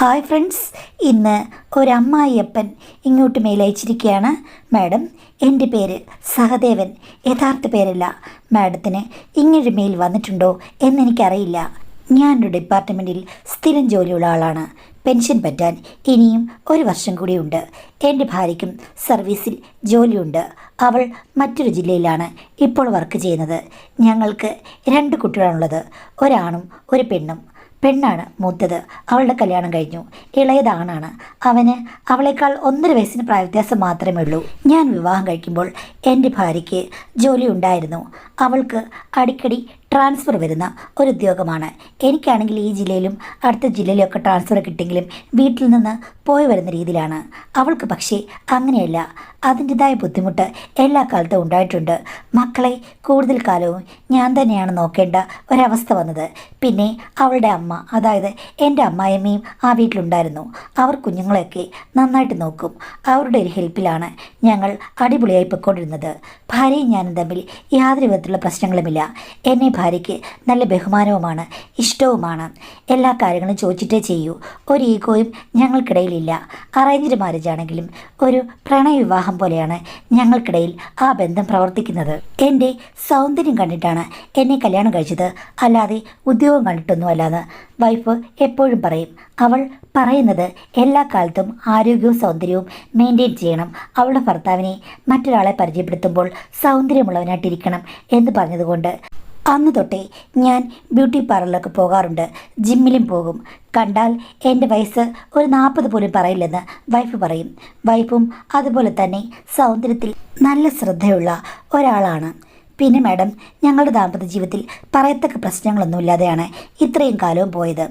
Hi friends, ഇന്ന് ഒരമ്മായിയപ്പൻ ഇങ്ങോട്ട് mail അയച്ചിരിക്കുകയാണ്. Madam, എൻ്റെ പേര് സഹദേവൻ, യഥാർത്ഥ പേരല്ല. മാഡത്തിന് ഇങ്ങനൊരു മെയിൽ വന്നിട്ടുണ്ടോ എന്നെനിക്കറിയില്ല. ഞാനൊരു ഡിപ്പാർട്ട്മെൻറ്റിൽ സ്ഥിരം ജോലിയുള്ള ആളാണ്. പെൻഷൻ പറ്റാൻ ഇനിയും 1 വർഷം കൂടിയുണ്ട്. എൻ്റെ ഭാര്യയ്ക്കും സർവീസിൽ ജോലിയുണ്ട്. അവൾ മറ്റൊരു ജില്ലയിലാണ് ഇപ്പോൾ വർക്ക് ചെയ്യുന്നത്. ഞങ്ങൾക്ക് 2 കുട്ടികളാണുള്ളത്, ഒരാണും ഒരു പെണ്ണും. പെണ്ണാണ് മൂത്തത്, അവളുടെ കല്യാണം കഴിഞ്ഞു. ഇളയതാണാണ്, അവന് അവളേക്കാൾ 1.5 വയസ്സിന് പ്രായവ്യത്യാസം മാത്രമേ ഉള്ളൂ. ഞാൻ വിവാഹം കഴിക്കുമ്പോൾ എൻ്റെ ഭാര്യയ്ക്ക് ജോലി ഉണ്ടായിരുന്നു. അവൾക്ക് അടിക്കടി ട്രാൻസ്ഫർ വരുന്ന ഒരു ഉദ്യോഗമാണ്. എനിക്കാണെങ്കിൽ ഈ ജില്ലയിലും അടുത്ത ജില്ലയിലൊക്കെ ട്രാൻസ്ഫർ കിട്ടിയെങ്കിലും വീട്ടിൽ നിന്ന് പോയി വരുന്ന രീതിയിലാണ്. അവൾക്ക് പക്ഷേ അങ്ങനെയല്ല. അതിൻ്റെതായ ബുദ്ധിമുട്ട് എല്ലാ കാലത്തും ഉണ്ടായിട്ടുണ്ട്. മക്കളെ കൂടുതൽ കാലവും ഞാൻ തന്നെയാണ് നോക്കേണ്ട ഒരവസ്ഥ വന്നത്. പിന്നെ അവളുടെ അമ്മ, അതായത് എൻ്റെ അമ്മായിയമ്മയും ആ വീട്ടിലുണ്ടായിരുന്നു. അവർ കുഞ്ഞുങ്ങളെയൊക്കെ നന്നായിട്ട് നോക്കും. അവരുടെ ഒരു ഹെൽപ്പിലാണ് ഞങ്ങൾ അടിപൊളിയായി പൊയ്ക്കൊണ്ടിരുന്നത്. ഭാര്യയും ഞാനും തമ്മിൽ യാതൊരു വിധത്തിലുള്ള പ്രശ്നങ്ങളുമില്ല. എന്നെ ഭാര്യയ്ക്ക് നല്ല ബഹുമാനവുമാണ്, ഇഷ്ടവുമാണ്. എല്ലാ കാര്യങ്ങളും ചോദിച്ചിട്ടേ ചെയ്യൂ. ഒരു ഈഗോയും ഞങ്ങൾക്കിടയിലില്ല. അറേഞ്ച്ഡ് മാരേജ് ആണെങ്കിലും ഒരു പ്രണയവിവാഹം പോലെയാണ് ഞങ്ങൾക്കിടയിൽ ആ ബന്ധം പ്രവർത്തിക്കുന്നത്. എൻ്റെ സൗന്ദര്യം കണ്ടിട്ടാണ് എന്നെ കല്യാണം കഴിച്ചത്, അല്ലാതെ ഉദ്യോഗം കണ്ടിട്ടൊന്നും അല്ലാന്ന് വൈഫ് എപ്പോഴും പറയും. അവൾ പറയുന്നത് എല്ലാ കാലത്തും ആരോഗ്യവും സൗന്ദര്യവും മെയിൻറ്റെയിൻ ചെയ്യണം. അവളുടെ ഭർത്താവിനെ മറ്റൊരാളെ പരിചയപ്പെടുത്തുമ്പോൾ സൗന്ദര്യമുള്ളവനായിട്ടിരിക്കണം എന്ന് പറഞ്ഞതുകൊണ്ട് അന്ന് തൊട്ടേ ഞാൻ ബ്യൂട്ടി പാർലറിലൊക്കെ പോകാറുണ്ട്, ജിമ്മിലും പോകും. കണ്ടാൽ എൻ്റെ വയസ്സ് ഒരു 40 പോലും പറയില്ലെന്ന് വൈഫ് പറയും. വൈഫും അതുപോലെ തന്നെ സൗന്ദര്യത്തിൽ നല്ല ശ്രദ്ധയുള്ള ഒരാളാണ്. പിന്നെ മാഡം, ഞങ്ങളുടെ ദാമ്പത്യ ജീവിതത്തിൽ പറയത്തക്ക പ്രശ്നങ്ങളൊന്നുമില്ലാതെയാണ് ഇത്രയും കാലവും പോയത്.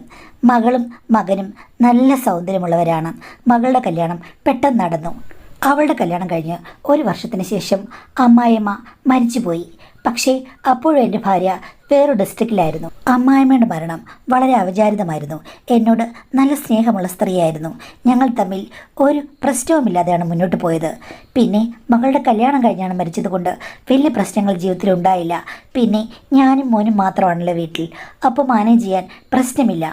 മകളും മകനും നല്ല സൗന്ദര്യമുള്ളവരാണ്. മകളുടെ കല്യാണം പെട്ടെന്ന് നടന്നു. അവളുടെ കല്യാണം കഴിഞ്ഞ് 1 വർഷത്തിന് ശേഷം അമ്മായിയമ്മ മരിച്ചുപോയി. പക്ഷേ അപ്പോഴും എൻ്റെ ഭാര്യ വേറൊരു ഡിസ്ട്രിക്റ്റിലായിരുന്നു. അമ്മായിയമ്മയുടെ മരണം വളരെ അവിചാരിതമായിരുന്നു. എന്നോട് നല്ല സ്നേഹമുള്ള സ്ത്രീയായിരുന്നു. ഞങ്ങൾ തമ്മിൽ ഒരു പ്രശ്നവുമില്ലാതെയാണ് മുന്നോട്ട് പോയത്. പിന്നെ മകളുടെ കല്യാണം കഴിഞ്ഞാണ് മരിച്ചതുകൊണ്ട് വലിയ പ്രശ്നങ്ങൾ ജീവിതത്തിൽ ഉണ്ടായില്ല. പിന്നെ ഞാനും മോനും മാത്രമാണല്ലോ വീട്ടിൽ, അപ്പോൾ മാനേജ് ചെയ്യാൻ പ്രശ്നമില്ല.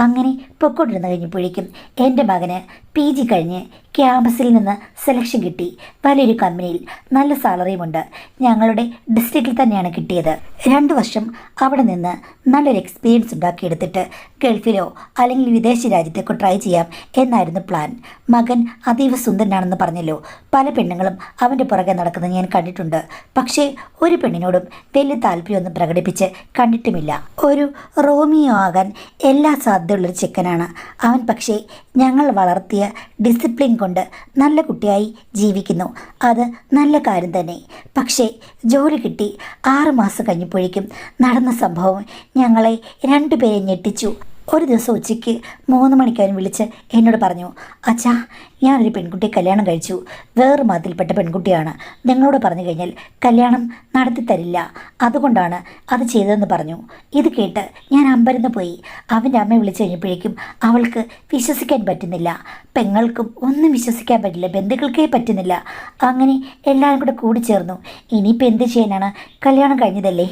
അങ്ങനെ പൊയ്ക്കൊണ്ടിരുന്ന് കഴിഞ്ഞപ്പോഴേക്കും എൻ്റെ മകന് PG കഴിഞ്ഞ് ക്യാമ്പസിൽ നിന്ന് സെലക്ഷൻ കിട്ടി. വലിയൊരു കമ്പനിയിൽ നല്ല സാലറിയുമുണ്ട്. ഞങ്ങളുടെ ഡിസ്ട്രിക്റ്റിൽ തന്നെയാണ് കിട്ടിയത്. 2 വർഷം അവിടെ നിന്ന് നല്ലൊരു എക്സ്പീരിയൻസ് ഉണ്ടാക്കിയെടുത്തിട്ട് ഗൾഫിലോ അല്ലെങ്കിൽ വിദേശ രാജ്യത്തേക്കോ ട്രൈ ചെയ്യാം എന്നായിരുന്നു പ്ലാൻ. മകൻ അതീവ സുന്ദരനാണെന്ന് പറഞ്ഞല്ലോ. പല പെണ്ണുങ്ങളും അവൻ്റെ പുറകെ നടക്കുന്നത് ഞാൻ കണ്ടിട്ടുണ്ട്. പക്ഷേ ഒരു പെണ്ണിനോടും വലിയ താല്പര്യമൊന്നും പ്രകടിപ്പിച്ച് കണ്ടിട്ടുമില്ല. ഒരു റോമിയോ ആകാൻ എല്ലാ സാധ്യതയുള്ളൊരു ചെക്കനാണ് അവൻ. പക്ഷേ ഞങ്ങൾ വളർത്തിയ ഡിസിപ്ലിൻ കൊണ്ട് നല്ല കുട്ടിയായി ജീവിക്കുന്നു. അത് നല്ല കാര്യം തന്നെ. പക്ഷേ ജോലി കിട്ടി 6 മാസം കഴിഞ്ഞപ്പോഴേക്കും നടന്ന സംഭവം ഞങ്ങളെ 2 പേരെ ഞെട്ടിച്ചു. ഒരു ദിവസം ഉച്ചയ്ക്ക് 3 മണിക്ക് അവൻ വിളിച്ച് എന്നോട് പറഞ്ഞു, അച്ഛാ, ഞാനൊരു പെൺകുട്ടിയെ കല്യാണം കഴിച്ചു. വേറൊരു മതത്തിൽപ്പെട്ട പെൺകുട്ടിയാണ്. നിങ്ങളോട് പറഞ്ഞു കഴിഞ്ഞാൽ കല്യാണം നടത്തി തരില്ല, അതുകൊണ്ടാണ് അത് ചെയ്തതെന്ന് പറഞ്ഞു. ഇത് കേട്ട് ഞാൻ അമ്പരന്ന് പോയി. അവൻ്റെ അമ്മയെ വിളിച്ചു കഴിഞ്ഞപ്പോഴേക്കും അവൾക്ക് വിശ്വസിക്കാൻ പറ്റുന്നില്ല. പെങ്ങൾക്കും ഒന്നും വിശ്വസിക്കാൻ പറ്റില്ല, ബന്ധുക്കൾക്കേ പറ്റുന്നില്ല. അങ്ങനെ എല്ലാവരും കൂടെ കൂടിച്ചേർന്നു. ഇനിയിപ്പോൾ എന്ത് ചെയ്യാനാണ്? കല്യാണം കഴിഞ്ഞതല്ലേ,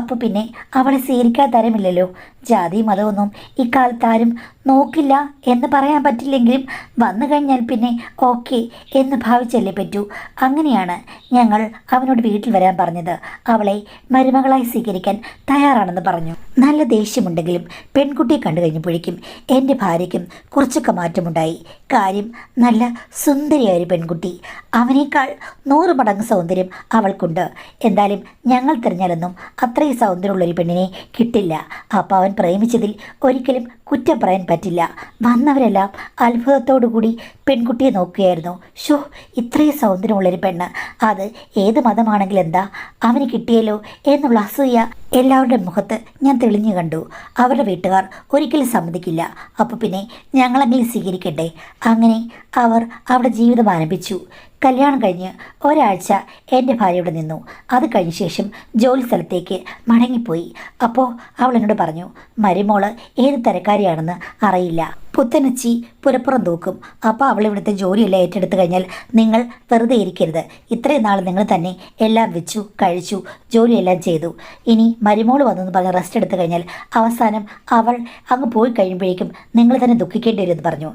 അപ്പോൾ പിന്നെ അവളെ സ്വീകരിക്കാൻ തരമില്ലല്ലോ. ജാതി മതമൊന്നും ഇക്കാലത്ത് ആരും നോക്കില്ല എന്ന് പറയാൻ പറ്റില്ലെങ്കിലും വന്നു കഴിഞ്ഞാൽ പിന്നെ ഓക്കെ എന്ന് ഭാവിച്ചല്ലേ പറ്റൂ. അങ്ങനെയാണ് ഞങ്ങൾ അവനോട് വീട്ടിൽ വരാൻ പറഞ്ഞത്. അവളെ മരുമകളായി സ്വീകരിക്കാൻ തയ്യാറാണെന്ന് പറഞ്ഞു. നല്ല ദേഷ്യമുണ്ടെങ്കിലും പെൺകുട്ടിയെ കണ്ടു കഴിഞ്ഞപ്പോഴേക്കും എൻ്റെ ഭാര്യയ്ക്കും കുറച്ചൊക്കെ മാറ്റമുണ്ടായി. കാര്യം നല്ല സുന്ദരിയായൊരു പെൺകുട്ടി. അവനേക്കാൾ 100 മടങ്ങ് സൗന്ദര്യം അവൾക്കുണ്ട്. എന്തായാലും ഞങ്ങൾ തിരഞ്ഞാലൊന്നും അത്രയും സൗന്ദര്യമുള്ളൊരു പെണ്ണിനെ കിട്ടില്ല. അപ്പോൾ അവൻ പ്രേമിച്ചതിൽ ഒരിക്കലും കുറ്റം പറയാൻ പറ്റില്ല. വന്നവരെല്ലാം അത്ഭുതത്തോടു കൂടി പെൺകുട്ടിയെ നോക്കുകയായിരുന്നു. ഷോ, ഇത്രയും സൗന്ദര്യമുള്ളൊരു പെണ്ണ്, അത് ഏത് മതമാണെങ്കിലും എന്താ, അവന് കിട്ടിയല്ലോ എന്നുള്ള അസൂയ എല്ലാവരുടെ മുഖത്ത് ഞാൻ തെളിഞ്ഞു കണ്ടു. അവരുടെ വീട്ടുകാർ ഒരിക്കലും സമ്മതിക്കില്ല. അപ്പോൾ പിന്നെ ഞങ്ങളെങ്കിലും സ്വീകരിക്കണ്ടേ? അങ്ങനെ അവർ അവിടെ ജീവിതം ആരംഭിച്ചു. കല്യാണം കഴിഞ്ഞ് 1 ആഴ്ച എൻ്റെ ഭാര്യയോട് നിന്നു. അത് കഴിഞ്ഞ ശേഷം ജോലി സ്ഥലത്തേക്ക് മടങ്ങിപ്പോയി. അപ്പോൾ അവൾ എന്നോട് പറഞ്ഞു, മരുമോള് ഏത് തരക്കാരിയാണെന്ന് അറിയില്ല. പുത്തനച്ചി പുരപ്പുറം തൂക്കും. അപ്പോൾ അവൾ ഇവിടുത്തെ ജോലിയെല്ലാം ഏറ്റെടുത്ത് കഴിഞ്ഞാൽ നിങ്ങൾ വെറുതെ ഇരിക്കരുത്. ഇത്രയും നാൾ നിങ്ങൾ തന്നെ എല്ലാം വെച്ചു കഴിച്ചു ജോലിയെല്ലാം ചെയ്തു. ഇനി മരുമോള് വന്നെന്ന് പറഞ്ഞ് റെസ്റ്റ് എടുത്തു കഴിഞ്ഞാൽ അവസാനം അവൾ അങ്ങ് പോയി കഴിയുമ്പോഴേക്കും നിങ്ങൾ തന്നെ ദുഃഖിക്കേണ്ടി വരുമെന്ന് പറഞ്ഞു.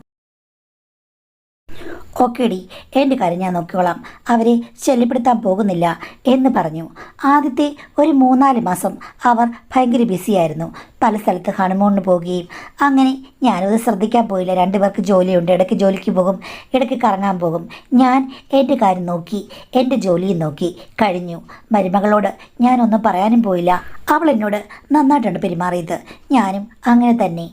ഓക്കേടി, എൻ്റെ കാര്യം ഞാൻ നോക്കിക്കോളാം, അവരെ ശല്യപ്പെടുത്താൻ പോകുന്നില്ല എന്ന് പറഞ്ഞു. ആദ്യത്തെ ഒരു 3-4 മാസം അവർ ഭയങ്കര ബിസിയായിരുന്നു. പല സ്ഥലത്ത് ഹണിമൂണിന് പോവുകയും അങ്ങനെ ഞാനത് ശ്രദ്ധിക്കാൻ പോയില്ല. 2 പേർക്ക് ജോലിയുണ്ട്, ഇടയ്ക്ക് ജോലിക്ക് പോകും, ഇടയ്ക്ക് കറങ്ങാൻ പോകും. ഞാൻ എൻ്റെ കാര്യം നോക്കി, എൻ്റെ ജോലിയും നോക്കി കഴിഞ്ഞു. മരുമകളോട് ഞാനൊന്നും പറയാനും പോയില്ല. അവൾ എന്നോട് നന്നായിട്ടാണ് പെരുമാറിയത്. ഞാനും അങ്ങനെ തന്നെ.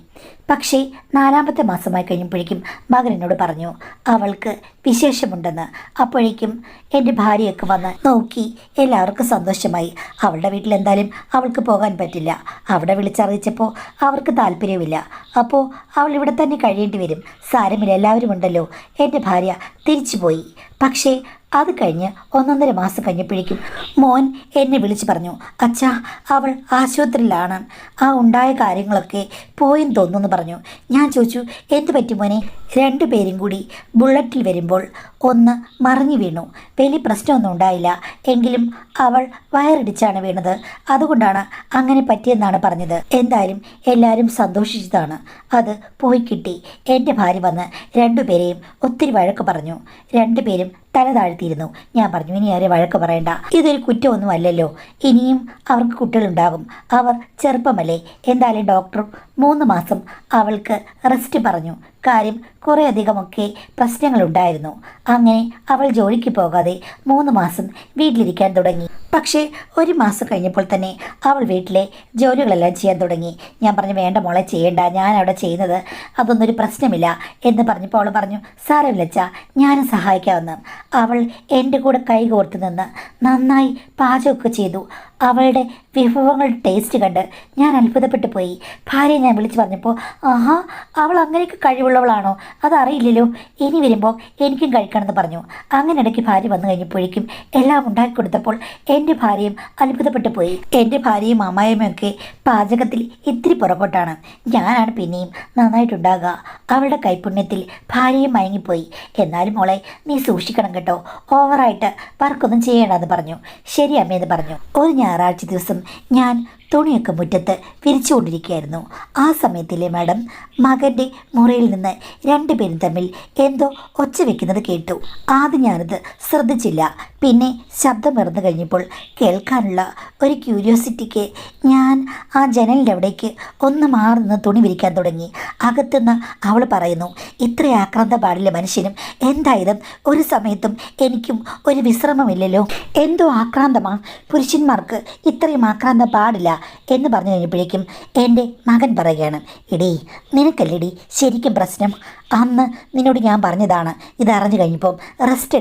പക്ഷേ 4ാമത്തെ മാസമായി കഴിഞ്ഞപ്പോഴേക്കും മകൻ എന്നോട് പറഞ്ഞു അവൾക്ക് വിശേഷമുണ്ടെന്ന്. അപ്പോഴേക്കും എൻ്റെ ഭാര്യയൊക്കെ വന്ന് നോക്കി. എല്ലാവർക്കും സന്തോഷമായി. അവളുടെ വീട്ടിൽ എന്തായാലും അവൾക്ക് പോകാൻ പറ്റില്ല. അവിടെ വിളിച്ചറിയിച്ചപ്പോൾ അവർക്ക് താല്പര്യമില്ല. അപ്പോൾ അവൾ ഇവിടെ തന്നെ കഴിയേണ്ടി വരും. സാരമില്ല, എല്ലാവരും ഉണ്ടല്ലോ. എൻ്റെ ഭാര്യ തിരിച്ചുപോയി. പക്ഷേ അത് കഴിഞ്ഞ് 1-1.5 മാസം കഴിഞ്ഞപ്പോഴേക്കും മോൻ എന്നെ വിളിച്ച് പറഞ്ഞു, അച്ഛാ അവൾ ആശുപത്രിയിലാണ്, ആ ഉണ്ടായ കാര്യങ്ങളൊക്കെ പോയെന്ന് തോന്നുന്നു പറഞ്ഞു. ഞാൻ ചോദിച്ചു, എന്ത് പറ്റി മോനെ? 2 പേരും കൂടി ബുള്ളറ്റിൽ വരുമ്പോൾ ഒന്ന് മറിഞ്ഞു വീണു. വലിയ പ്രശ്നമൊന്നും ഉണ്ടായില്ല, എങ്കിലും അവൾ വയറിടിച്ചാണ് വീണത്. അതുകൊണ്ടാണ് അങ്ങനെ പറ്റിയെന്നാണ് പറഞ്ഞത്. എന്തായാലും എല്ലാവരും സന്തോഷിച്ചതാണ്. അത് പോയി കിട്ടി. എൻ്റെ ഭാര്യ വന്ന് 2 പേരെയും ഒത്തിരി വഴക്ക് പറഞ്ഞു. 2 പേരും തല താഴ്ത്തിയിരുന്നു. ഞാൻ പറഞ്ഞു, ഇനി ആരെ വഴക്ക് പറയണ്ട, ഇതൊരു കുറ്റമൊന്നും അല്ലല്ലോ. ഇനിയും അവർക്ക് കുട്ടികളുണ്ടാകും, അവർ ചെറുപ്പമല്ലേ. എന്തായാലും ഡോക്ടർ 3 മാസം അവൾക്ക് റെസ്റ്റ് പറഞ്ഞു. കാര്യം കുറേയധികമൊക്കെ പ്രശ്നങ്ങളുണ്ടായിരുന്നു. അങ്ങനെ അവൾ ജോലിക്ക് പോകാതെ 3 മാസം വീട്ടിലിരിക്കാൻ തുടങ്ങി. പക്ഷേ 1 മാസം കഴിഞ്ഞപ്പോൾ തന്നെ അവൾ വീട്ടിലെ ജോലികളെല്ലാം ചെയ്യാൻ തുടങ്ങി. ഞാൻ പറഞ്ഞു, വേണ്ട മോളെ, ചെയ്യേണ്ട, ഞാൻ അവിടെ ചെയ്യുന്നത് അതൊന്നൊരു പ്രശ്നമില്ല എന്ന് പറഞ്ഞപ്പോൾ അവൾ പറഞ്ഞു, സാരമില്ലച്ചാ, ഞാനും സഹായിക്കാമെന്ന്. അവൾ എൻ്റെ കൂടെ കൈകോർത്ത് നിന്ന് നന്നായി പാചകമൊക്കെ ചെയ്തു. അവളുടെ വിഭവങ്ങളുടെ ടേസ്റ്റ് കണ്ട് ഞാൻ അത്ഭുതപ്പെട്ടു പോയി. ഭാര്യയെ ഞാൻ വിളിച്ചു പറഞ്ഞപ്പോൾ, ആഹാ, അവൾ അങ്ങനെയൊക്കെ കഴിവുള്ളവളാണോ? അതറിയില്ലല്ലോ, ഇനി വരുമ്പോൾ എനിക്കും കഴിക്കണമെന്ന് പറഞ്ഞു. അങ്ങനെ ഇടയ്ക്ക് ഭാര്യ വന്നു കഴിഞ്ഞപ്പോഴേക്കും എല്ലാം ഉണ്ടാക്കി കൊടുത്തപ്പോൾ എൻ്റെ ഭാര്യയും അത്ഭുതപ്പെട്ടു പോയി. എൻ്റെ ഭാര്യയും അമ്മായിയമ്മയൊക്കെ പാചകത്തിൽ ഇത്തിരി പുറകോട്ടാണ്. ഞാനാണ് പിന്നെയും നന്നായിട്ടുണ്ടാകുക. അവളുടെ കൈപുണ്യത്തിൽ ഭാര്യയും മയങ്ങിപ്പോയി. എന്നാലും മോളെ, നീ സൂക്ഷിക്കണം കേട്ടോ, ഓവറായിട്ട് വർക്കൊന്നും ചെയ്യേണ്ടെന്ന് പറഞ്ഞു. ശരി അമ്മയെന്ന് പറഞ്ഞു. ഒരു ഞായറാഴ്ച ദിവസം ഞാൻ തുണിയൊക്കെ മുറ്റത്ത് വിരിച്ചുകൊണ്ടിരിക്കുകയായിരുന്നു. ആ സമയത്തില്ലേ മാഡം, മകൻ്റെ മുറിയിൽ നിന്ന് 2 പേരും തമ്മിൽ എന്തോ ഒച്ച വെക്കുന്നത് കേട്ടു. ആദ്യം ഞാനത് ശ്രദ്ധിച്ചില്ല. പിന്നെ ശബ്ദം മറന്നു കഴിഞ്ഞപ്പോൾ കേൾക്കാനുള്ള ഒരു ക്യൂരിയോസിറ്റിക്ക് ഞാൻ ആ ജനലിൻ്റെ അവിടേക്ക് ഒന്ന് മാറി നിന്ന് തുണി വിരിക്കാൻ തുടങ്ങി. അകത്തുനിന്ന് അവൾ പറയുന്നു, ഇത്ര ആക്രാന്തം പാടില്ല മനുഷ്യനും. എന്തായാലും ഒരു സമയത്തും എനിക്കും ഒരു വിശ്രമമില്ലല്ലോ. എന്തോ ആക്രാന്തമാണ്, പുരുഷന്മാർക്ക് ഇത്രയും ആക്രാന്തം പാടില്ല എന്ന് പറഞ്ഞു കഴിഞ്ഞപ്പോഴേക്കും എൻ്റെ മകൻ പറയുകയാണ്, എടീ നിനക്കല്ലേടി ശരിക്കും പ്രശ്നം? അന്ന് നിന്നോട് ഞാൻ പറഞ്ഞതാണ്, ഇതറിഞ്ഞു കഴിഞ്ഞപ്പം റെസ്റ്റ്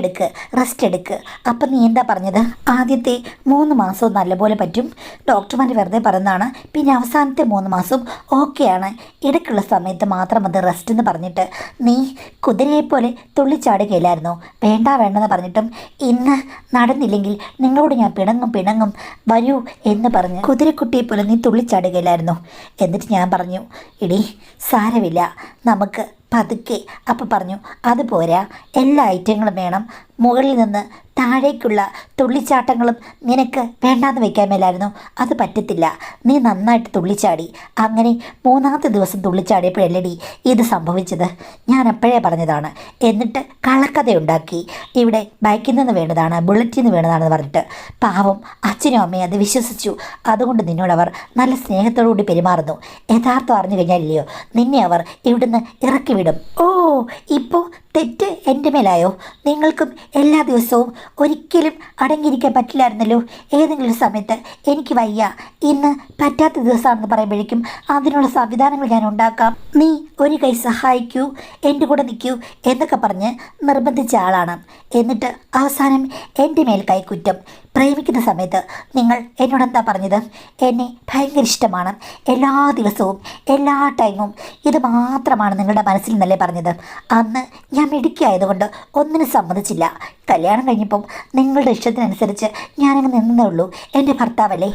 എടുക്ക്. അപ്പം നീ എന്താ പറഞ്ഞത്? ആദ്യത്തെ 3 മാസവും നല്ലപോലെ പറ്റും, ഡോക്ടർമാർ വെറുതെ പറയുന്നതാണ്. പിന്നെ അവസാനത്തെ 3 മാസം ഓക്കെയാണ്, ഇടയ്ക്കുള്ള സമയത്ത് മാത്രം അത് റെസ്റ്റ് എന്ന് പറഞ്ഞിട്ട് നീ കുതിരയെപ്പോലെ തുള്ളിച്ചാടുകയില്ലായിരുന്നു. വേണ്ടെന്ന് പറഞ്ഞിട്ടും ഇന്ന് നടന്നില്ലെങ്കിൽ നിങ്ങളോട് ഞാൻ പിണങ്ങും വരൂ എന്ന് പറഞ്ഞ് കുതിരക്കുട്ടിയെപ്പോലെ നീ തുള്ളിച്ചാടുകയില്ലായിരുന്നു. എന്നിട്ട് ഞാൻ പറഞ്ഞു, ഇടി സാരമില്ല, നമുക്ക് പതുക്കെ. അപ്പം പറഞ്ഞു, അതുപോരാ, എല്ലാ ഐറ്റങ്ങളും വേണം, മുകളിൽ നിന്ന് താഴേക്കുള്ള തുള്ളിച്ചാട്ടങ്ങളും നിനക്ക് വേണ്ടാന്ന് വെക്കാൻ മേലായിരുന്നു. അത് പറ്റത്തില്ല, നീ നന്നായിട്ട് തുള്ളിച്ചാടി. അങ്ങനെ 3ാമത്തെ ദിവസം തുള്ളിച്ചാടിയപ്പോഴല്ലടി ഇത് സംഭവിച്ചത്. ഞാൻ അപ്പോഴേ പറഞ്ഞതാണ്. എന്നിട്ട് കള്ളക്കഥയുണ്ടാക്കി, ഇവിടെ ബൈക്കിൽ നിന്ന് വീണതാണ്, ബുള്ളറ്റിൽ നിന്ന് വീണതാണെന്ന് പറഞ്ഞിട്ട്. പാവം അച്ഛനും അമ്മയും അത് വിശ്വസിച്ചു. അതുകൊണ്ട് നിന്നോടവർ നല്ല സ്നേഹത്തോടുകൂടി പെരുമാറുന്നു. യഥാർത്ഥം അറിഞ്ഞു കഴിഞ്ഞാലില്ലയോ നിന്നെ അവർ ഇവിടുന്ന് ഇറക്കി വിടും. ഓ, ഇപ്പോൾ തെറ്റ് എൻ്റെ മേലായോ? നിങ്ങൾക്കും എല്ലാ ദിവസവും ഒരിക്കലും അടങ്ങിയിരിക്കാൻ പറ്റില്ലായിരുന്നല്ലോ. ഏതെങ്കിലും സമയത്ത് എനിക്ക് വയ്യ, ഇന്ന് പറ്റാത്ത ദിവസമാണെന്ന് പറയുമ്പോഴേക്കും അതിനുള്ള സംവിധാനങ്ങൾ ഞാൻ ഉണ്ടാക്കാം, നീ ഒരു കൈ സഹായിക്കൂ, എൻ്റെ കൂടെ നിൽക്കൂ എന്നൊക്കെ പറഞ്ഞ് നിർബന്ധിച്ച ആളാണ്. എന്നിട്ട് അവസാനം എൻ്റെ മേൽ കൈക്കുറ്റം. പ്രേമിക്കുന്ന സമയത്ത് നിങ്ങൾ എന്നോടെന്താ പറഞ്ഞത്? എന്നെ ഭയങ്കര ഇഷ്ടമാണ്, എല്ലാ ദിവസവും എല്ലാ ടൈമും ഇത് മാത്രമാണ് നിങ്ങളുടെ മനസ്സിൽ നിന്നല്ലേ പറഞ്ഞത്. അന്ന് ഞാൻ മിടുക്കിയായതുകൊണ്ട് ഒന്നിനും സമ്മതിച്ചില്ല. കല്യാണം കഴിഞ്ഞപ്പം നിങ്ങളുടെ ഇഷ്ടത്തിനനുസരിച്ച് ഞാനങ്ങ് നിന്നേ ഉള്ളൂ. എൻ്റെ ഭർത്താവല്ലേ.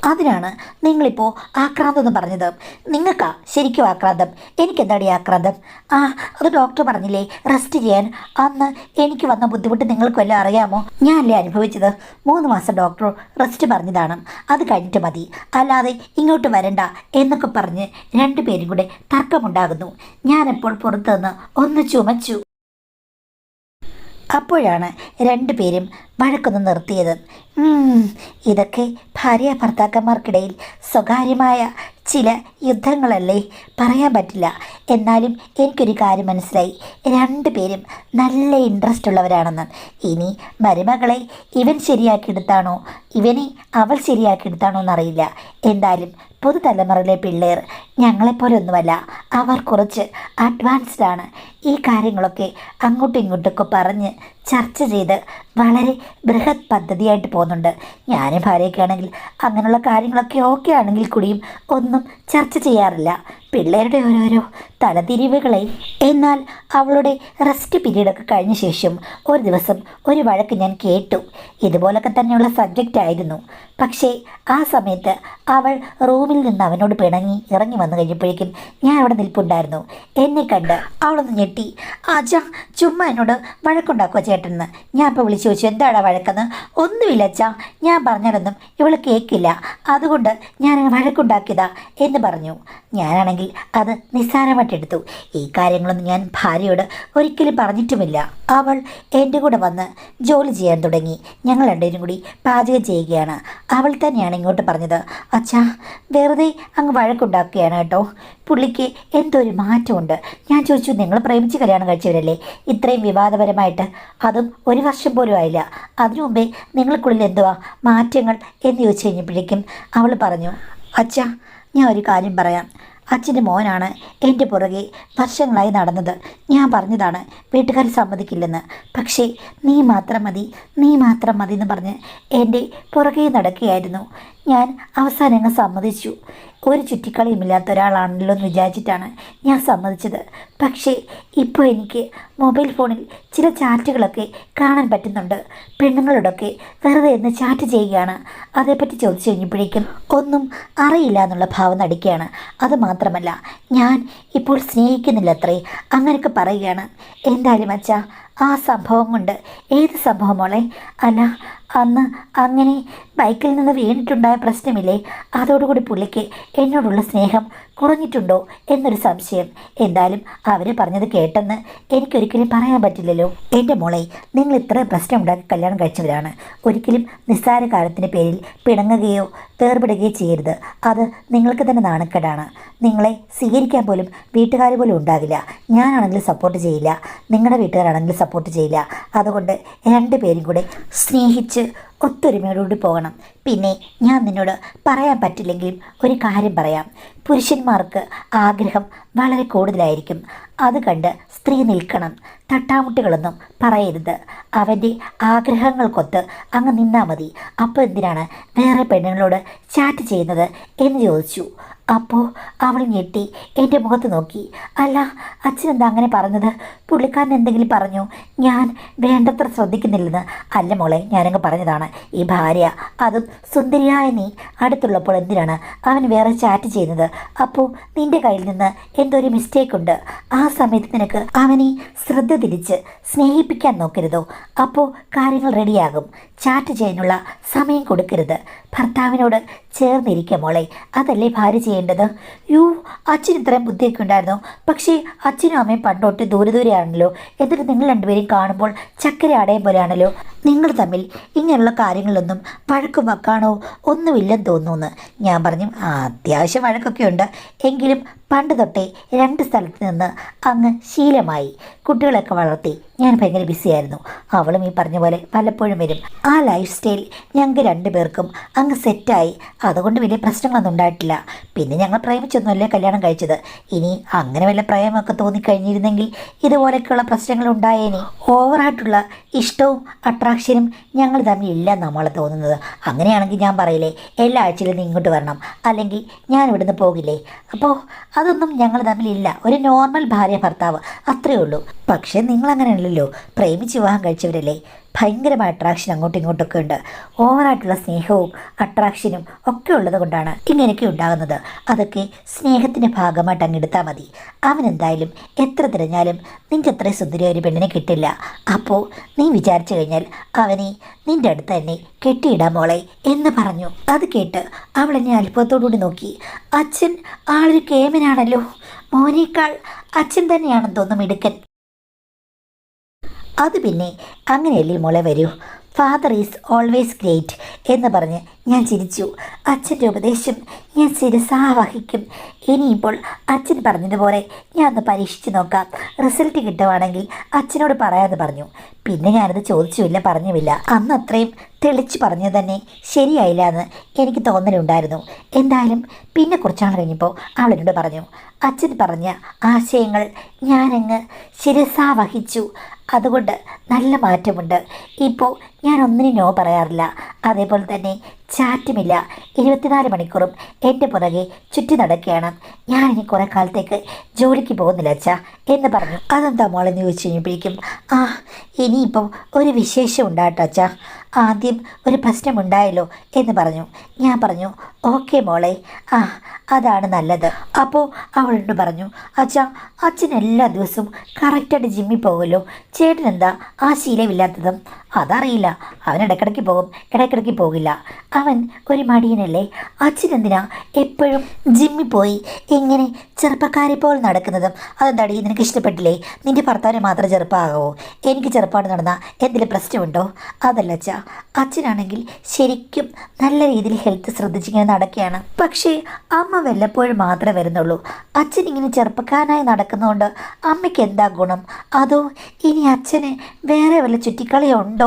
അതിനാണ് നിങ്ങളിപ്പോൾ ആക്രാന്തം എന്ന് പറഞ്ഞത്. നിങ്ങൾക്കാ ശരിക്കും ആക്രാന്തം. എനിക്കെന്താടി ആക്രാന്തം? ആ, അത് ഡോക്ടർ പറഞ്ഞില്ലേ റെസ്റ്റ് ചെയ്യാൻ. അന്ന് എനിക്ക് വന്ന ബുദ്ധിമുട്ട് നിങ്ങൾക്ക് വല്ലതും അറിയാമോ? ഞാനല്ലേ അനുഭവിച്ചത്. 3 മാസം ഡോക്ടർ റെസ്റ്റ് പറഞ്ഞതാണ്. അത് കഴിഞ്ഞിട്ട് മതി, അല്ലാതെ ഇങ്ങോട്ട് വരണ്ട എന്നൊക്കെ പറഞ്ഞ് രണ്ടുപേരും കൂടെ തർക്കമുണ്ടാകുന്നു. ഞാനെപ്പോൾ പുറത്തു നിന്ന് ഒന്ന് ചുമച്ചു. അപ്പോഴാണ് രണ്ടുപേരും വഴക്കൊന്ന് നിർത്തിയത്. ഇതൊക്കെ ഭാര്യ ഭർത്താക്കന്മാർക്കിടയിൽ സ്വകാര്യമായ ചില യുദ്ധങ്ങളല്ലേ, പറയാൻ പറ്റില്ല. എന്നാലും എനിക്കൊരു കാര്യം മനസ്സിലായി, രണ്ടുപേരും നല്ല ഇൻട്രസ്റ്റ് ഉള്ളവരാണെന്ന്. ഇനി മരുമകളെ ഇവൻ ശരിയാക്കിയെടുത്താണോ ഇവനെ അവൾ ശരിയാക്കിയെടുത്താണോ എന്നറിയില്ല. എന്തായാലും പുതുതലമുറയിലെ പിള്ളേർ ഞങ്ങളെപ്പോലൊന്നുമല്ല, അവർ കുറച്ച് അഡ്വാൻസ്ഡ് ആണ്. ഈ കാര്യങ്ങളൊക്കെ അങ്ങോട്ടും ഇങ്ങോട്ടൊക്കെ പറഞ്ഞ് ചർച്ച ചെയ്ത് വളരെ ബൃഹത് പദ്ധതിയായിട്ട് പോകുന്നുണ്ട്. ഞാനും ഭാര്യയ്ക്കാണെങ്കിൽ അങ്ങനെയുള്ള കാര്യങ്ങളൊക്കെ ഓക്കെ ആണെങ്കിൽ കൂടിയും ഒന്നും ചർച്ച ചെയ്യാറില്ല, പിള്ളേരുടെ ഓരോരോ തലതിരിവുകളെ. എന്നാൽ അവളുടെ റെസ്റ്റ് പീരീഡൊക്കെ കഴിഞ്ഞ ശേഷം ഒരു ദിവസം ഒരു വഴക്ക് ഞാൻ കേട്ടു. ഇതുപോലൊക്കെ തന്നെയുള്ള സബ്ജക്റ്റ് ആയിരുന്നു. പക്ഷേ ആ സമയത്ത് അവൾ റൂമിൽ നിന്ന് അവനോട് പിണങ്ങി ഇറങ്ങി വന്നു കഴിഞ്ഞപ്പോഴേക്കും ഞാൻ അവിടെ നിൽപ്പുണ്ടായിരുന്നു. എന്നെ കണ്ട് അവളൊന്ന് ഞെട്ടി. ആച്ചാ, ചുമ്മാ എന്നോട് വഴക്കുണ്ടാക്കുക ചേട്ടനെന്ന്. ഞാൻ ഇപ്പോൾ വിളിച്ചു ചോദിച്ചു, എന്താണ് വഴക്കെന്ന്? ഒന്നുമില്ല അച്ഛാ, ഞാൻ പറഞ്ഞാലൊന്നും ഇവൾ കേൾക്കില്ല, അതുകൊണ്ട് ഞാൻ വഴക്കുണ്ടാക്കിയതാ എന്ന് പറഞ്ഞു. ഞാനാണെങ്കിൽ അത് നിസ്സാരമായിട്ടെടുത്തു. ഈ കാര്യങ്ങളൊന്നും ഞാൻ ഭാര്യയോട് ഒരിക്കലും പറഞ്ഞിട്ടുമില്ല. അവൾ എൻ്റെ കൂടെ വന്ന് ജോലി ചെയ്യാൻ തുടങ്ങി. ഞങ്ങൾ രണ്ടുപേരും കൂടി പാചകം ചെയ്യുകയാണ്. അവൾ തന്നെയാണ് ഇങ്ങോട്ട് പറഞ്ഞത്, അച്ഛാ വെറുതെ അങ്ങ് വഴക്കുണ്ടാക്കുകയാണ് കേട്ടോ, പുള്ളിക്ക് എന്തോ ഒരു മാറ്റമുണ്ട്. ഞാൻ ചോദിച്ചു, നിങ്ങൾ പ്രേമിച്ച് കല്യാണം കഴിച്ചവരല്ലേ, ഇത്രയും വിവാദപരമായിട്ട്? അതും 1 വർഷം പോലും ആയില്ല. അതിനു മുമ്പേ നിങ്ങൾക്കുള്ളിൽ എന്തുവാ മാറ്റങ്ങൾ എന്ന് ചോദിച്ചു കഴിഞ്ഞപ്പോഴേക്കും അവൾ പറഞ്ഞു, അച്ഛാ ഞാൻ ഒരു കാര്യം പറയാം. അച്ഛൻ്റെ മോനാണ് എൻ്റെ പുറകെ വർഷങ്ങളായി നടന്നത്. ഞാൻ പറഞ്ഞതാണ് വീട്ടുകാർ സമ്മതിക്കില്ലെന്ന്. പക്ഷേ നീ മാത്രം മതി, നീ മാത്രം മതി എന്ന് പറഞ്ഞ് എൻ്റെ പുറകെ നടക്കുകയായിരുന്നു. ഞാൻ അവസാനം അങ്ങ് സമ്മതിച്ചു. ഒരു ചുറ്റിക്കളിയുമില്ലാത്ത ഒരാളാണല്ലോ എന്ന് വിചാരിച്ചിട്ടാണ് ഞാൻ സമ്മതിച്ചത്. പക്ഷേ ഇപ്പോൾ എനിക്ക് മൊബൈൽ ഫോണിൽ ചില ചാറ്റുകളൊക്കെ കാണാൻ പറ്റുന്നുണ്ട്. പെണ്ണുങ്ങളോടൊക്കെ വെറുതെ എന്ന് ചാറ്റ് ചെയ്യുകയാണ്. അതേപ്പറ്റി ചോദിച്ചു കഴിഞ്ഞപ്പോഴേക്കും ഒന്നും അറിയില്ല എന്നുള്ള ഭാവം നടിക്കുകയാണ്. അതുമാത്രമല്ല, ഞാൻ ഇപ്പോൾ സ്നേഹിക്കുന്നില്ലത്രേ, അങ്ങനെയൊക്കെ പറയുകയാണ്. എന്തായാലും അച്ഛാ, ആ സംഭവം കൊണ്ട്. ഏത് സംഭവം മോളെ? അല്ല, അന്ന് അങ്ങനെ ബൈക്കിൽ നിന്ന് വീണിട്ടുണ്ടായ പ്രശ്നമില്ലേ, അതോടുകൂടി പുള്ളിക്ക് എന്നോടുള്ള സ്നേഹം കുറഞ്ഞിട്ടുണ്ടോ എന്നൊരു സംശയം. എന്തായാലും അവർ പറഞ്ഞത് കേട്ടെന്ന് എനിക്കൊരിക്കലും പറയാൻ പറ്റില്ലല്ലോ. എൻ്റെ മോളെ, നിങ്ങൾ ഇത്ര പ്രശ്നം ഉണ്ടാക്കി കല്യാണം കഴിച്ചവരാണ്. ഒരിക്കലും നിസ്സാര കാര്യത്തിൻ്റെ പേരിൽ പിണങ്ങുകയോ വേർപെടുകയോ ചെയ്യരുത്. അത് നിങ്ങൾക്ക് തന്നെ നാണക്കേടാണ്. നിങ്ങളെ സ്വീകരിക്കാൻ പോലും വീട്ടുകാർ പോലും ഉണ്ടാകില്ല. ഞാനാണെങ്കിലും സപ്പോർട്ട് ചെയ്യില്ല, നിങ്ങളുടെ വീട്ടുകാരാണെങ്കിലും സപ്പോർട്ട് ചെയ്യില്ല. അതുകൊണ്ട് രണ്ടുപേരും കൂടെ സ്നേഹിച്ച് ഒത്തൊരുമയോടുകൂടി പോകണം. പിന്നെ ഞാൻ നിന്നോട് പറയാൻ പറ്റില്ലെങ്കിലും ഒരു കാര്യം പറയാം. പുരുഷന്മാർക്ക് ആഗ്രഹം വളരെ കൂടുതലായിരിക്കും. അത് കണ്ട് സ്ത്രീ നിൽക്കണം. തട്ടാമുട്ടികളൊന്നും പറയരുത്. അവൻ്റെ ആഗ്രഹങ്ങൾക്കൊത്ത് അങ്ങ് നിന്നാൽ മതി. അപ്പോൾ എന്തിനാണ് വേറെ പെണ്ണുങ്ങളോട് ചാറ്റ് ചെയ്യുന്നത് എന്ന് ചോദിച്ചു. അപ്പോൾ അവൾ ഞെട്ടി എൻ്റെ മുഖത്ത് നോക്കി. അല്ല, അച്ഛനെന്താ അങ്ങനെ പറഞ്ഞത്? പുള്ളിക്കാരൻ എന്തെങ്കിലും പറഞ്ഞു? ഞാൻ വേണ്ടത്ര ശ്രദ്ധിക്കുന്നില്ലെന്ന്. അല്ല മോളെ, ഞാനങ്ങ് പറഞ്ഞതാണ്. ഈ ഭാര്യ, അതും സുന്ദരിയായ നീ അടുത്തുള്ളപ്പോൾ എന്തിനാണ് അവൻ വേറെ ചാറ്റ് ചെയ്യുന്നത്? അപ്പോൾ നിൻ്റെ കയ്യിൽ നിന്ന് എന്തോ ഒരു മിസ്റ്റേക്ക് ഉണ്ട്. ആ സമയത്ത് നിനക്ക് അവനെ ശ്രദ്ധ തിരിച്ച് സ്നേഹിപ്പിക്കാൻ നോക്കരുതോ? അപ്പോൾ കാര്യങ്ങൾ റെഡിയാകും. ചാറ്റ് ചെയ്യാനുള്ള സമയം കൊടുക്കരുത്. ഭർത്താവിനോട് ചേർന്നിരിക്കുക മോളെ, അതല്ലേ ഭാര്യ ചെയ്യേണ്ടത്. അച്ഛന് ഇത്രയും ബുദ്ധിയൊക്കെ ഉണ്ടായിരുന്നു. പക്ഷേ അച്ഛനും അമ്മയും പണ്ടോട്ട് ദൂരെ ദൂരെയാണല്ലോ. എന്നിട്ട് നിങ്ങൾ രണ്ടുപേരും കാണുമ്പോൾ ചക്കര അടയും പോലെയാണല്ലോ. നിങ്ങൾ തമ്മിൽ ഇങ്ങനെയുള്ള കാര്യങ്ങളിലൊന്നും വഴക്കും വക്കാണോ ഒന്നുമില്ലെന്ന് തോന്നുന്നു. ഞാൻ പറഞ്ഞു, അത്യാവശ്യം വഴക്കൊക്കെ ഉണ്ട്, എങ്കിലും പണ്ട് തൊട്ടേ 2 സ്ഥലത്ത് നിന്ന് അങ്ങ് ശീലമായി. കുട്ടികളൊക്കെ വളർത്തി ഞാൻ ഭയങ്കര ബിസിയായിരുന്നു. അവളും ഈ പറഞ്ഞ പോലെ വല്ലപ്പോഴും വരും. ആ ലൈഫ് സ്റ്റൈൽ ഞങ്ങൾക്ക് 2 പേർക്കും അങ്ങ് സെറ്റായി. അതുകൊണ്ട് വലിയ പ്രശ്നങ്ങളൊന്നും ഉണ്ടായിട്ടില്ല. പിന്നെ ഞങ്ങൾ പ്രേമിച്ചൊന്നുമല്ലേ കല്യാണം കഴിച്ചത്. ഇനി അങ്ങനെ വല്ല പ്രേമമൊക്കെ തോന്നിക്കഴിഞ്ഞിരുന്നെങ്കിൽ ഇതുപോലെയൊക്കെയുള്ള പ്രശ്നങ്ങൾ ഉണ്ടായേനെ. ഓവറായിട്ടുള്ള ഇഷ്ടവും അട്രാക്ഷനും ഞങ്ങൾ തമ്മിൽ ഇല്ലെന്ന് നമ്മളെ തോന്നുന്നത്. അങ്ങനെയാണെങ്കിൽ ഞാൻ പറയില്ലേ, എല്ലാ ആഴ്ചയിലും നീ ഇങ്ങോട്ട് വരണം, അല്ലെങ്കിൽ ഞാൻ ഇവിടുന്ന് പോകില്ലേ. അപ്പോൾ അതൊന്നും ഞങ്ങൾ തമ്മിലില്ല. ഒരു നോർമൽ ഭാര്യ ഭർത്താവ്, അത്രയേ ഉള്ളൂ. പക്ഷേ നിങ്ങളങ്ങനെയല്ലല്ലോ, പ്രേമിച്ച് വിവാഹം കഴിച്ചവരല്ലേ. ഭയങ്കരമായ അട്രാക്ഷൻ അങ്ങോട്ടും ഇങ്ങോട്ടൊക്കെ ഉണ്ട്. ഓവറായിട്ടുള്ള സ്നേഹവും അട്രാക്ഷനും ഒക്കെ ഉള്ളത് കൊണ്ടാണ് ഇങ്ങനെയൊക്കെ ഉണ്ടാകുന്നത്. അതൊക്കെ സ്നേഹത്തിൻ്റെ ഭാഗമായിട്ട് അങ്ങ് എടുത്താൽ മതി. അവൻ എന്തായാലും എത്ര തിരഞ്ഞാലും നിൻ്റെ അത്രയും സുന്ദരിയായ ഒരു പെണ്ണിനെ കിട്ടില്ല. അപ്പോൾ നീ വിചാരിച്ചു കഴിഞ്ഞാൽ അവനെ നിൻ്റെ അടുത്ത് തന്നെ കെട്ടിയിടാം മോളെ എന്ന് പറഞ്ഞു. അത് കേട്ട് അവൾ എന്നെ അത്ഭുതത്തോടുകൂടി നോക്കി. അച്ഛൻ ആളൊരു കേമനാണല്ലോ, മോനേക്കാൾ അച്ഛൻ തന്നെയാണെന്ന് തോന്നും മിടുക്കൻ. അത് പിന്നെ അങ്ങനെയല്ലേ മോളെ വരൂ, ഫാദർ ഈസ് ഓൾവേസ് ഗ്രേറ്റ് എന്ന് പറഞ്ഞ് ഞാൻ ചിരിച്ചു. അച്ഛൻ്റെ ഉപദേശം ഞാൻ ശിരസാവഹിക്കും. ഇനിയിപ്പോൾ അച്ഛൻ പറഞ്ഞതുപോലെ ഞാൻ ഒന്ന് പരീക്ഷിച്ച് നോക്കാം. റിസൾട്ട് കിട്ടുവാണെങ്കിൽ അച്ഛനോട് പറയാമെന്ന് പറഞ്ഞു. പിന്നെ ഞാനത് ചോദിച്ചുമില്ല, പറഞ്ഞുമില്ല. അന്ന് അത്രയും തെളിച്ച് പറഞ്ഞു തന്നെ ശരിയായില്ല എന്ന് എനിക്ക് തോന്നലുണ്ടായിരുന്നു. എന്തായാലും പിന്നെ കുറച്ചാൾ കഴിഞ്ഞപ്പോൾ അവളെന്നോട് പറഞ്ഞു, അച്ഛൻ പറഞ്ഞ ആശയങ്ങൾ ഞാനങ്ങ് ശിരസാവഹിച്ചു. അതുകൊണ്ട് നല്ല മാറ്റമുണ്ട്. ഇപ്പോൾ ഞാൻ ഒന്നിനും നോ പറയാറില്ല. അതേപോലെ തന്നെ ചാറ്റുമില്ല. 24 മണിക്കൂറും എൻ്റെ പുറകെ ചുറ്റി നടക്കുകയാണ്. ഞാനിനി കുറേ കാലത്തേക്ക് ജോലിക്ക് പോകുന്നില്ല അച്ഛാ എന്ന് പറഞ്ഞു. അതെന്താ മോളെന്ന് ചോദിച്ചു കഴിഞ്ഞപ്പോഴേക്കും, ഇനിയിപ്പം ഒരു വിശേഷം ഉണ്ടാട്ടോ അച്ഛാ, ആദ്യം ഒരു പ്രശ്നമുണ്ടായല്ലോ എന്ന് പറഞ്ഞു. ഞാൻ പറഞ്ഞു ഓക്കെ മോളെ, അതാണ് നല്ലത്. അപ്പോൾ അവളോട് പറഞ്ഞു, അച്ഛാ അച്ഛൻ എല്ലാ ദിവസവും കറക്റ്റായിട്ട് ജിമ്മിൽ പോകുമല്ലോ, ചേട്ടൻ എന്താ ആ ശീലമില്ലാത്തതും? അതറിയില്ല, അവൻ ഇടയ്ക്കിടയ്ക്ക് പോകും, ഇടയ്ക്കിടയ്ക്ക് പോകില്ല. അവൻ ഒരു മടിയനല്ലേ. അച്ഛനെന്തിനാ എപ്പോഴും ജിമ്മിൽ പോയി ഇങ്ങനെ ചെറുപ്പക്കാരെ പോലെ നടക്കുന്നതും? അതെന്താടി നിനക്ക് ഇഷ്ടപ്പെട്ടില്ലേ? നിൻ്റെ ഭർത്താവിന് മാത്രം ചെറുപ്പമാകാവോ? എനിക്ക് ചെറുപ്പമാണ് നടന്നാൽ എന്തെങ്കിലും പ്രശ്നമുണ്ടോ? അതല്ല അച്ഛാ, അച്ഛനാണെങ്കിൽ ശരിക്കും നല്ല രീതിയിൽ ഹെൽത്ത് ശ്രദ്ധിച്ചിങ്ങനെ നടക്കുകയാണ്. പക്ഷേ അമ്മ വല്ലപ്പോഴും മാത്രമേ വരുന്നുള്ളൂ. അച്ഛൻ ഇങ്ങനെ ചെറുപ്പക്കാരനായി നടക്കുന്നതുകൊണ്ട് അമ്മയ്ക്ക് എന്താ ഗുണം? അതോ ഇനി അച്ഛന് വേറെ വല്ല ചുറ്റിക്കളിയോ ഉണ്ടോ?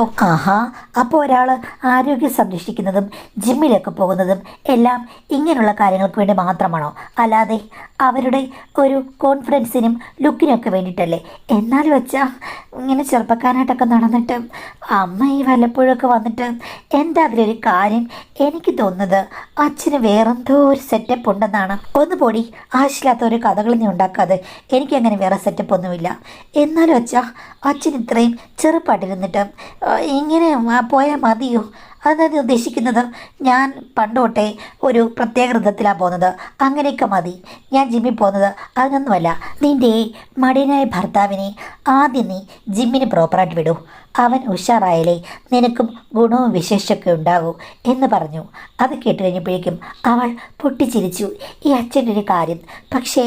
അപ്പോൾ ഒരാൾ ആരോഗ്യം സംരക്ഷിക്കുന്നതും ജിമ്മിലൊക്കെ പോകുന്നതും എല്ലാം ഇങ്ങനെയുള്ള കാര്യങ്ങൾക്ക് വേണ്ടി മാത്രമാണോ? അല്ലാതെ അവരുടെ ഒരു കോൺഫിഡൻസിനും ലുക്കിനൊക്കെ വേണ്ടിയിട്ടല്ലേ? എന്നാൽ വെച്ചാൽ ഇങ്ങനെ ചെറുപ്പക്കാരായിട്ടൊക്കെ നടന്നിട്ട് അമ്മ ഈ വല്ലപ്പോഴൊക്കെ വന്നിട്ട് എന്താ അതിലൊരു കാര്യം? എനിക്ക് തോന്നുന്നത് അച്ഛന് വേറെന്തോ ഒരു സെറ്റപ്പ് ഉണ്ടെന്നാണ്. ഒന്ന് പൊടി, ആവശ്യമില്ലാത്ത ഒരു കഥകൾ നീ ഉണ്ടാക്കാതെ. എനിക്കങ്ങനെ വേറെ സെറ്റപ്പ് ഒന്നുമില്ല. എന്നാലും അച്ഛൻ ഇത്രയും ചെറുപ്പായിട്ടിരുന്നിട്ട് ഇങ്ങനെ പോയാൽ മതിയോ? അതായത് ഉദ്ദേശിക്കുന്നത് ഞാൻ പണ്ട് തൊട്ടേ ഒരു പ്രത്യേക വൃത്തത്തിലാണ് പോകുന്നത്, അങ്ങനെയൊക്കെ മതി. ഞാൻ ജിമ്മിൽ പോകുന്നത് അതിനൊന്നുമല്ല. നിൻ്റെ മടിയനായ ഭർത്താവിനെ ആദ്യം നീ ജിമ്മിന് പ്രോപ്പറായിട്ട് വിടൂ. അവൻ ഉഷാറായാലേ നിനക്കും ഗുണവും വിശേഷമൊക്കെ ഉണ്ടാകൂ എന്ന് പറഞ്ഞു. അത് കേട്ട് കഴിഞ്ഞപ്പോഴേക്കും അവൾ പൊട്ടിച്ചിരിച്ചു. ഈ അച്ഛൻ്റെ ഒരു കാര്യം, പക്ഷേ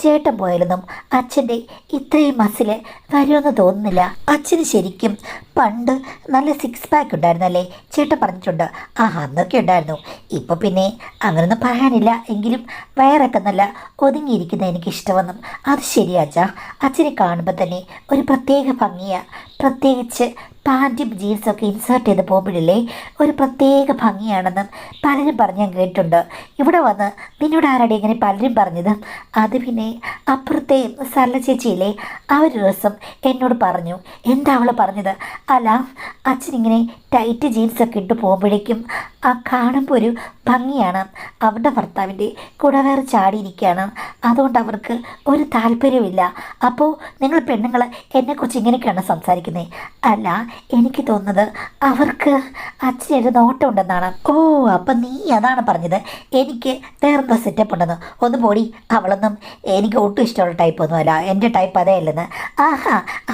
ചേട്ടൻ പോയാലൊന്നും അച്ഛൻ്റെ ഇത്രയും മസിൽ വരുമെന്ന് തോന്നുന്നില്ല. അച്ഛന് ശരിക്കും പണ്ട് നല്ല 6 പാക്ക് ഉണ്ടായിരുന്നല്ലേ? ചേട്ടൻ പറഞ്ഞിട്ടുണ്ട്. അന്നൊക്കെ ഉണ്ടായിരുന്നു. ഇപ്പോൾ പിന്നെ അങ്ങനൊന്നും പറയാനില്ല. എങ്കിലും വയറൊക്കെ നല്ല ഒതുങ്ങിയിരിക്കുന്ന എനിക്കിഷ്ടമെന്നും. അത് ശരിയാച്ചാ, അച്ഛനെ കാണുമ്പോൾ തന്നെ ഒരു പ്രത്യേക ഭംഗിയാണ്. പ്രത്യേകിച്ച് പാൻറ്റും ജീൻസൊക്കെ ഇൻസേർട്ട് ചെയ്ത് പോകുമ്പോഴില്ലേ ഒരു പ്രത്യേക ഭംഗിയാണെന്നും പലരും പറഞ്ഞ് ഞാൻ കേട്ടിട്ടുണ്ട്. ഇവിടെ വന്ന് നിന്നോട് ആരുടെ ഇങ്ങനെ പലരും പറഞ്ഞത്? അത് പിന്നെ അപ്പുറത്തെ സരള ചേച്ചിയില്ലേ, ആ ഒരു ദിവസം എന്നോട് പറഞ്ഞു. എന്താ അവൾ പറഞ്ഞത്? അല്ല, അച്ഛനിങ്ങനെ ടൈറ്റ് ജീൻസൊക്കെ ഇട്ട് പോകുമ്പോഴേക്കും കാണുമ്പോൾ ഒരു ഭംഗിയാണ്. അവരുടെ ഭർത്താവിൻ്റെ കുടവേർ ചാടിയിരിക്കുകയാണ്. അതുകൊണ്ട് അവർക്ക് ഒരു താല്പര്യമില്ല. അപ്പോൾ നിങ്ങൾ പെണ്ണുങ്ങൾ എന്നെക്കുറിച്ച് ഇങ്ങനെയൊക്കെയാണ് സംസാരിക്കുന്നത്? അല്ല, എനിക്ക് തോന്നുന്നത് അവർക്ക് അച്ഛനൊരു നോട്ടം ഉണ്ടെന്നാണ്. അപ്പം നീ അതാണ് പറഞ്ഞത് എനിക്ക് വേറെന്തോ സെറ്റപ്പ് ഉണ്ടെന്ന്? ഒന്ന് പോടി, അവളൊന്നും എനിക്ക് ഒട്ടും ഇഷ്ടമുള്ള ടൈപ്പൊന്നും അല്ല. എൻ്റെ ടൈപ്പ് അതേ അല്ലെന്ന്.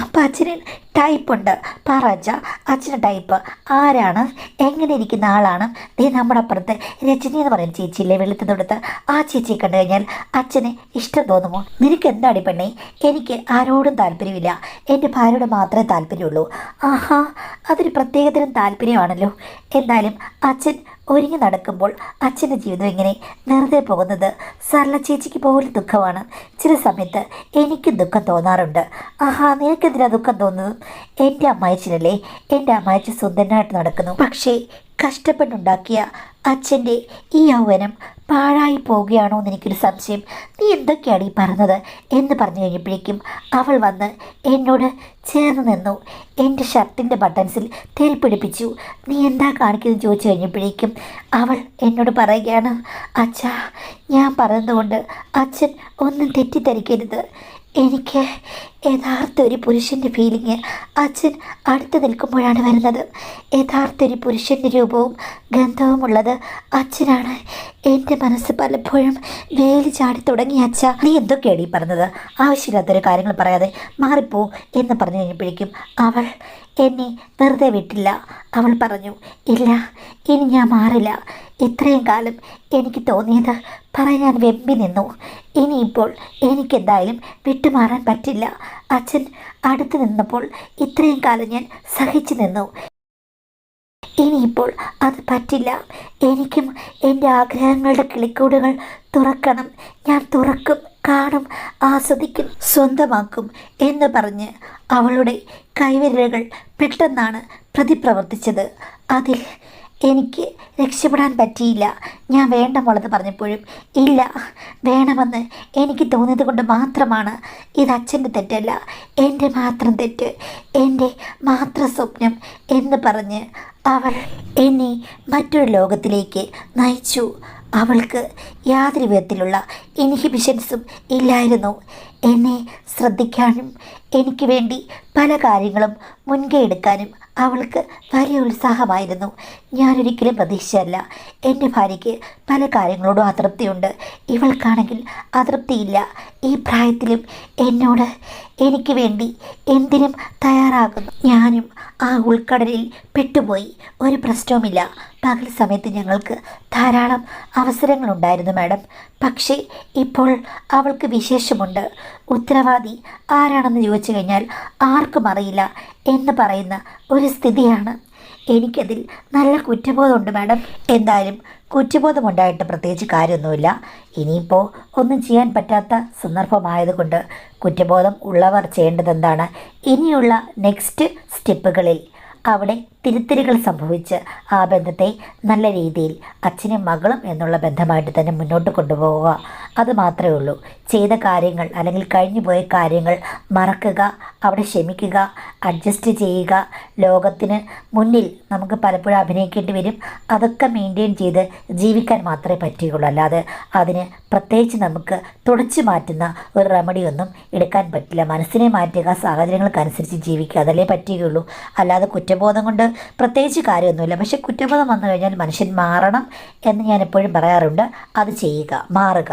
അപ്പം അച്ഛന് ടൈപ്പുണ്ട്. പറച്ച അച്ഛന് ടൈപ്പ് ആരാണ്? എങ്ങനെ ഇരിക്കുന്ന ആളാണ്? നമ്മുടെ അപ്പുറത്ത് രജനി എന്ന് പറയുന്ന ചേച്ചിയില്ലേ, വെളുത്തതൊടുത്ത്, ആ ചേച്ചിയെ കണ്ടു കഴിഞ്ഞാൽ അച്ഛന് ഇഷ്ടം തോന്നുമോ? നിനക്ക് എന്താടി പെണ്ണേ? എനിക്ക് ആരോടും താല്പര്യമില്ല, എൻ്റെ ഭാര്യയോട് മാത്രമേ താല്പര്യമുള്ളൂ. അതൊരു പ്രത്യേകതരം താല്പര്യമാണല്ലോ. എന്തായാലും അച്ഛൻ ഒരുങ്ങി നടക്കുമ്പോൾ അച്ഛൻ്റെ ജീവിതം ഇങ്ങനെ വെറുതെ പോകുന്നത് സരള ചേച്ചിക്ക് പോലും ദുഃഖമാണ്. ചില സമയത്ത് എനിക്കും ദുഃഖം തോന്നാറുണ്ട്. നിനക്കെന്തിനാ ദുഃഖം തോന്നുന്നത്? എൻ്റെ അമ്മായച്ചനല്ലേ, എൻ്റെ അമ്മായച്ചൻ സുന്ദരനായിട്ട് നടക്കുന്നു. പക്ഷേ കഷ്ടപ്പെട്ടുണ്ടാക്കിയ അച്ഛൻ്റെ ഈ യൗവനം പാഴായി പോവുകയാണോ എന്ന് എനിക്കൊരു സംശയം. നീ എന്തൊക്കെയാണ് ഈ പറഞ്ഞത് എന്ന് പറഞ്ഞു കഴിഞ്ഞപ്പോഴേക്കും അവൾ വന്ന് എന്നോട് ചേർന്ന് നിന്നു. എൻ്റെ ഷർട്ടിൻ്റെ ബട്ടൺസിൽ തെരിപ്പിടിപ്പിച്ചു. നീ എന്താ കാണിക്കുന്നത് ചോദിച്ചു കഴിഞ്ഞപ്പോഴേക്കും അവൾ എന്നോട് പറയുകയാണ്, അച്ഛാ ഞാൻ പറഞ്ഞതുകൊണ്ട് അച്ഛൻ ഒന്നും തെറ്റിദ്ധരിക്കരുത്. യഥാർത്ഥ ഒരു പുരുഷൻ്റെ ഫീലിംഗ് അച്ഛൻ അടുത്ത് നിൽക്കുമ്പോഴാണ് വരുന്നത്. യഥാർത്ഥ ഒരു പുരുഷൻ്റെ രൂപവും ഗന്ധവുമുള്ളത് അച്ഛനാണ്. എൻ്റെ മനസ്സ് പലപ്പോഴും വേലി ചാടി തുടങ്ങി. അച്ഛ, നീ എന്തൊക്കെയാണ് ഈ പറഞ്ഞത്? ആവശ്യമില്ലാത്തൊരു കാര്യങ്ങൾ പറയാതെ മാറിപ്പോ എന്ന് പറഞ്ഞു കഴിഞ്ഞപ്പോഴേക്കും അവൾ എന്നെ വെറുതെ വിട്ടില്ല. അവൾ പറഞ്ഞു, ഇല്ല, ഇനി ഞാൻ മാറില്ല. ഇത്രയും കാലം എനിക്ക് തോന്നിയത് പറയാൻ വെമ്പി നിന്നു. ഇനിയിപ്പോൾ എനിക്കെന്തായാലും വിട്ടുമാറാൻ പറ്റില്ല. അച്ഛൻ അടുത്ത് നിന്നപ്പോൾ ഇത്രയും കാലം ഞാൻ സഹിച്ചു നിന്നു. ഇനിയിപ്പോൾ അത് പറ്റില്ല. എനിക്കും എൻ്റെ ആഗ്രഹങ്ങളുടെ കിളിക്കൂടുകൾ തുറക്കണം. ഞാൻ തുറക്കും, കാണും, ആസ്വദിക്കും, സ്വന്തമാക്കും എന്ന് പറഞ്ഞ് അവളുടെ കൈവിരലുകൾ പെട്ടെന്നാണ് പ്രതിപ്രവർത്തിച്ചത്. അതിൽ എനിക്ക് രക്ഷപ്പെടാൻ പറ്റിയില്ല. ഞാൻ വേണ്ട മോളെന്ന് പറഞ്ഞപ്പോഴും ഇല്ല, വേണമെന്ന് എനിക്ക് തോന്നിയത് കൊണ്ട് മാത്രമാണ്. ഇത് അച്ഛൻ്റെ തെറ്റല്ല, എൻ്റെ മാത്രം തെറ്റ്, എൻ്റെ മാത്രം സ്വപ്നം എന്ന് പറഞ്ഞ് അവൾ എന്നെ മറ്റൊരു ലോകത്തിലേക്ക് നയിച്ചു. അവൾക്ക് യാതൊരു വിധത്തിലുള്ള ഇൻഹിബിഷൻസും ഇല്ലായിരുന്നു. എന്നെ ശ്രദ്ധിക്കാനും എനിക്ക് വേണ്ടി പല കാര്യങ്ങളും മുൻകൈ എടുക്കാനും അവൾക്ക് വലിയ ഉത്സാഹമായിരുന്നു. ഞാനൊരിക്കലും പ്രതീക്ഷിച്ചല്ല. എൻ്റെ ഭാര്യയ്ക്ക് പല കാര്യങ്ങളോടും അതൃപ്തിയുണ്ട്, ഇവൾക്കാണെങ്കിൽ അതൃപ്തിയില്ല. ഈ പ്രായത്തിലും എന്നോട് എനിക്ക് വേണ്ടി എന്തിനും തയ്യാറാകുന്നു. ഞാനും ആ ഉൾക്കടലിൽ പെട്ടുപോയി. ഒരു പ്രശ്നവുമില്ല. പകൽ സമയത്ത് ഞങ്ങൾക്ക് ധാരാളം അവസരങ്ങളുണ്ടായിരുന്നു മാഡം. പക്ഷേ ഇപ്പോൾ അവൾക്ക് വിശേഷമുണ്ട്. ഉത്തരവാദി ആരാണെന്ന് ചോദിച്ചു കഴിഞ്ഞാൽ ആർക്കും അറിയില്ല എന്ന് പറയുന്ന ഒരു സ്ഥിതിയാണ്. എനിക്കതിൽ നല്ല കുറ്റബോധമുണ്ട് മാഡം. എന്തായാലും കുറ്റബോധമുണ്ടായിട്ട് പ്രത്യേകിച്ച് കാര്യമൊന്നുമില്ല. ഇനിയിപ്പോൾ ഒന്നും ചെയ്യാൻ പറ്റാത്ത സന്ദർഭമായതുകൊണ്ട് കുറ്റബോധം ഉള്ളവർ ചെയ്യേണ്ടത് എന്താണ്? ഇനിയുള്ള നെക്സ്റ്റ് സ്റ്റെപ്പുകളിൽ അവിടെ തിരുത്തലുകൾ സംഭവിച്ച് ആ ബന്ധത്തെ നല്ല രീതിയിൽ അച്ഛനും മകളും എന്നുള്ള ബന്ധമായിട്ട് തന്നെ മുന്നോട്ട് കൊണ്ടുപോവുക. അത് മാത്രമേ ഉള്ളൂ. ചെയ്ത കാര്യങ്ങൾ അല്ലെങ്കിൽ കഴിഞ്ഞു പോയ കാര്യങ്ങൾ മറക്കുക, അവിടെ ക്ഷമിക്കുക, അഡ്ജസ്റ്റ് ചെയ്യുക. ലോകത്തിന് മുന്നിൽ നമുക്ക് പലപ്പോഴും അഭിനയിക്കേണ്ടി വരും. അതൊക്കെ മെയിൻറ്റെയിൻ ചെയ്ത് ജീവിക്കാൻ മാത്രമേ പറ്റുകയുള്ളൂ. അല്ലാതെ അതിന് പ്രത്യേകിച്ച് നമുക്ക് തുടച്ചു മാറ്റുന്ന ഒരു റെമഡിയൊന്നും എടുക്കാൻ പറ്റില്ല. മനസ്സിനെ മാറ്റുക, സാഹചര്യങ്ങൾക്കനുസരിച്ച് ജീവിക്കുക, അതല്ലേ പറ്റുകയുള്ളൂ. അല്ലാതെ കുറ്റബോധം കൊണ്ട് പ്രത്യേകിച്ച് കാര്യമൊന്നുമില്ല. പക്ഷെ കുറ്റബോധം വന്നു കഴിഞ്ഞാൽ മനുഷ്യൻ മാറണം എന്ന് ഞാൻ എപ്പോഴും പറയാറുണ്ട്. അത് ചെയ്യുക, മാറുക.